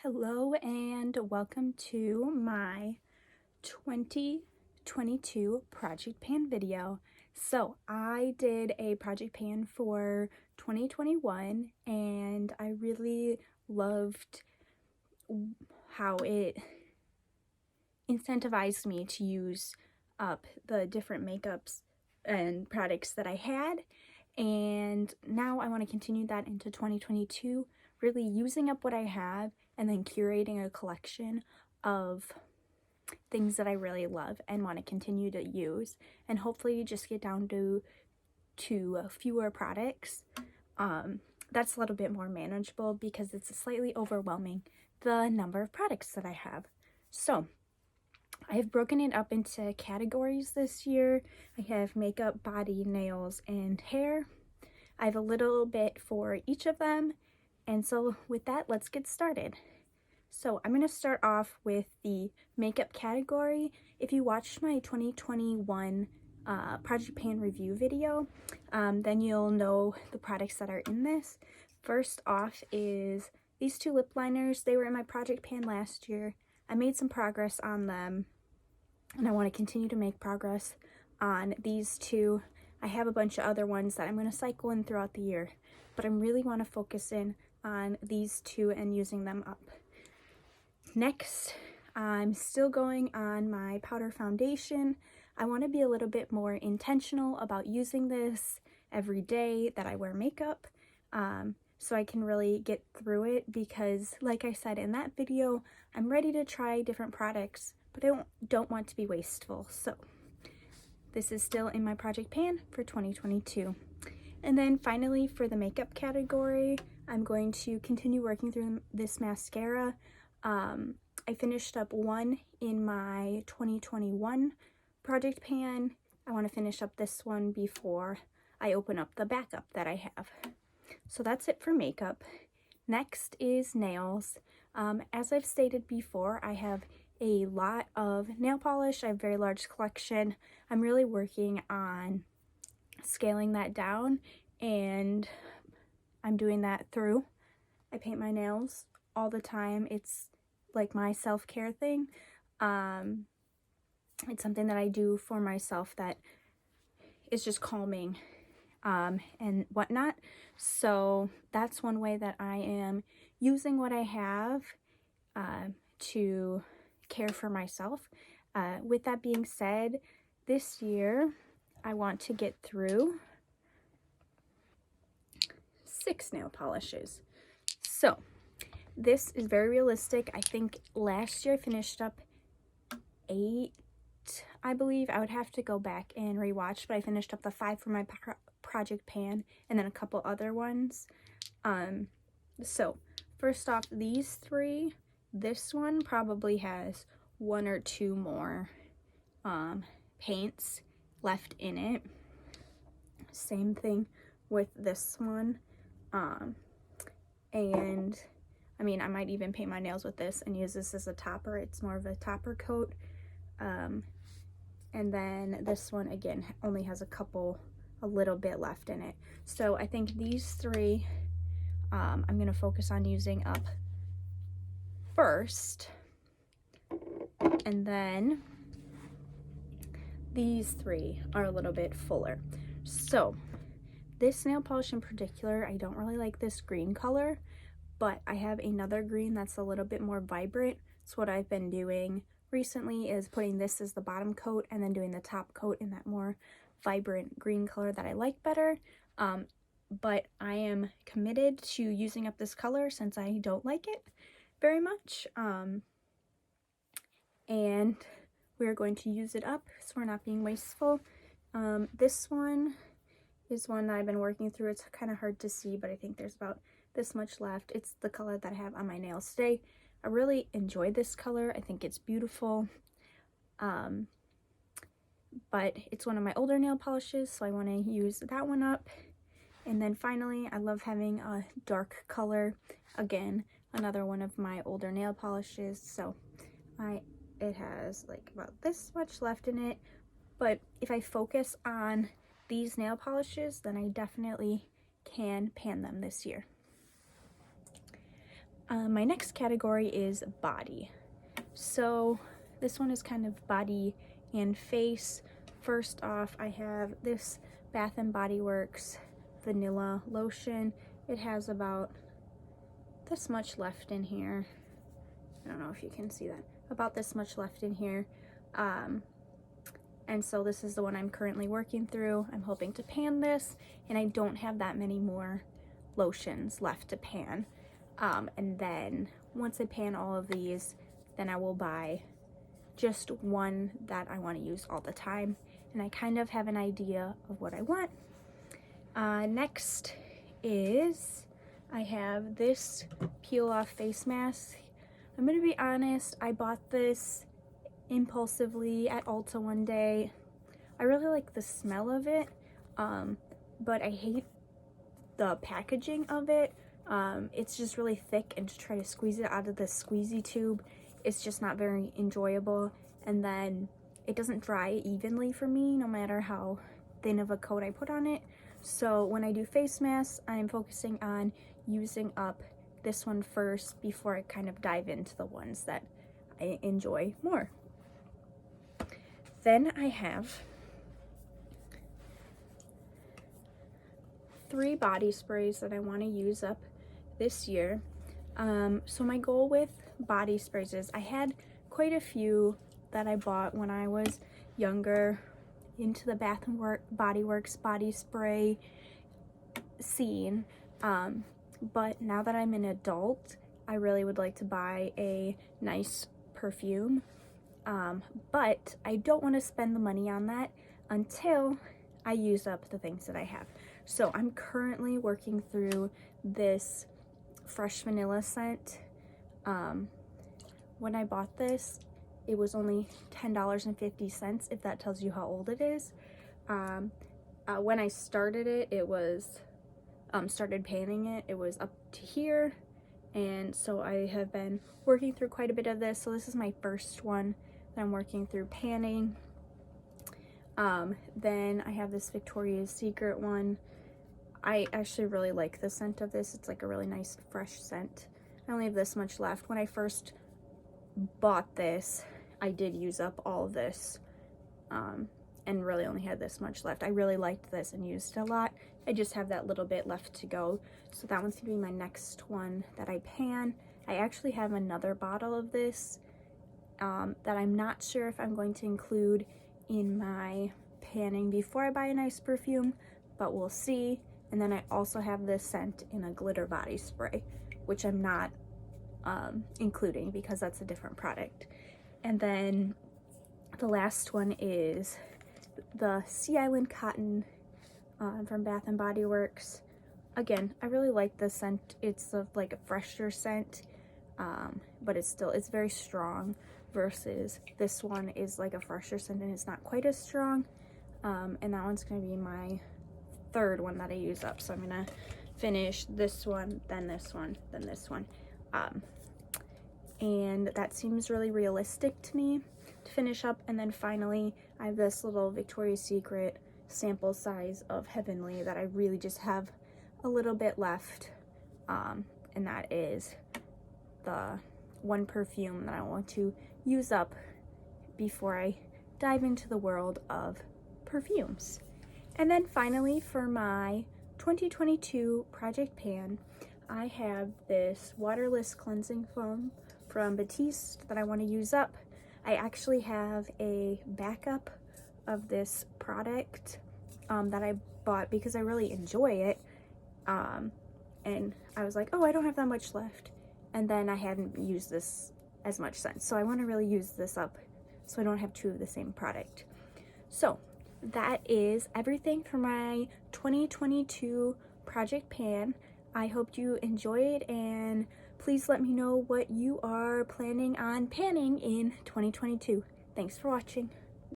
Hello and welcome to my 2022 project pan video. So I did a project pan for 2021 and I really loved how it incentivized me to use up the different makeups and products that I had, and now I want to continue that into 2022, really using up what I have and then curating a collection of things that I really love and want to continue to use, and hopefully just get down to fewer products. That's a little bit more manageable because it's slightly overwhelming, the number of products that I have. So I have broken it up into categories this year. I have makeup, body, nails, and hair. I have a little bit for each of them. And so with that, let's get started. So I'm going to start off with the makeup category. If you watched my 2021 project pan review video, then you'll know the products that are in this. First off is these two lip liners. They were in my project pan last year. I made some progress on them, and I want to continue to make progress on these two. I have a bunch of other ones that I'm going to cycle in throughout the year, but I really want to focus in on these two and using them up. Next, I'm still going on my powder foundation. I want to be a little bit more intentional about using this every day that I wear makeup, so I can really get through it, because like I said in that video, I'm ready to try different products, but I don't want to be wasteful. So this is still in my project pan for 2022. And then finally, for the makeup category, I'm going to continue working through this mascara. I finished up one in my 2021 project pan. I want to finish up this one before I open up the backup that I have. So that's it for makeup. Next is nails. As I've stated before, I have a lot of nail polish. I have a very large collection. I'm really working on scaling that down, and I'm doing that through. I paint my nails all the time. It's like my self-care thing. It's something that I do for myself that is just calming and whatnot. So that's one way that I am using what I have to care for myself. With that being said, this year I want to get through 6 nail polishes. So this is very realistic. I think last year I finished up 8, I believe. I would have to go back and rewatch, but I finished up the 5 for my project pan and then a couple other ones. So first off, these 3, this one probably has 1 or 2 more paints left in it. Same thing with this one. And I mean, I might even paint my nails with this and use this as a topper. It's more of a topper coat. And then this one, again, only has a little bit left in it. So I think these 3, I'm going to focus on using up first. And then these 3 are a little bit fuller. So this nail polish in particular, I don't really like this green color, but I have another green that's a little bit more vibrant. So what I've been doing recently is putting this as the bottom coat and then doing the top coat in that more vibrant green color that I like better. But I am committed to using up this color since I don't like it very much. And we're going to use it up so we're not being wasteful. This one is one that I've been working through. It's kind of hard to see, but I think there's about this much left. It's the color that I have on my nails today. I really enjoy this color. I think it's beautiful. But it's one of my older nail polishes, so I want to use that one up. And then finally, I love having a dark color. Again, another one of my older nail polishes. So it has like about this much left in it. But if I focus on these nail polishes, then I definitely can pan them this year. My next category is body. So this one is kind of body and face. First off, I have this Bath and Body Works vanilla lotion. It has about this much left in here. I don't know if you can see that. About this much left in here. And so this is the one I'm currently working through. I'm hoping to pan this, and I don't have that many more lotions left to pan. And then once I pan all of these, then I will buy just one that I want to use all the time. And I kind of have an idea of what I want. Next is I have this peel off face mask. I'm gonna be honest, I bought this impulsively at Ulta one day. I really like the smell of it, but I hate the packaging of it. It's just really thick, and to try to squeeze it out of the squeezy tube, it's just not very enjoyable. And then it doesn't dry evenly for me, no matter how thin of a coat I put on it. So when I do face masks, I'm focusing on using up this one first before I kind of dive into the ones that I enjoy more. Then I have 3 body sprays that I want to use up this year. So my goal with body sprays is I had quite a few that I bought when I was younger, into the Bath and Body Works body spray scene. But now that I'm an adult, I really would like to buy a nice perfume. But I don't want to spend the money on that until I use up the things that I have. So I'm currently working through this fresh vanilla scent. When I bought this, it was only $10.50, if that tells you how old it is. When I started it, it was, started panning it, it was up to here. And so I have been working through quite a bit of this. So this is my first one that I'm working through panning. Then I have this Victoria's Secret one. I actually really like the scent of this. It's like a really nice fresh scent. I only have this much left. When I first bought this, I did use up all of this, and really only had this much left. I really liked this and used it a lot. I just have that little bit left to go. So that one's gonna be my next one that I pan. I actually have another bottle of this that I'm not sure if I'm going to include in my panning before I buy a nice perfume, but we'll see. And then I also have this scent in a glitter body spray, which I'm not including because that's a different product. And then the last one is the Sea Island Cotton from Bath and Body Works. Again, I really like this scent. It's like a fresher scent, but it's very strong, versus this one is like a fresher scent and it's not quite as strong. And that one's gonna be my third one that I use up. So I'm gonna finish this one, then this one, then this one. And that seems really realistic to me to finish up. And then finally, I have this little Victoria's Secret sample size of Heavenly that I really just have a little bit left. And that is the one perfume that I want to use up before I dive into the world of perfumes. And then finally, for my 2022 Project Pan, I have this waterless cleansing foam from Batiste that I want to use up. I actually have a backup of this product that I bought because I really enjoy it. And I was like, oh, I don't have that much left. And then I hadn't used this as much since. So I want to really use this up so I don't have 2 of the same product. So that is everything for my 2022 Project Pan. I hope you enjoyed, and please let me know what you are planning on panning in 2022. Thanks for watching.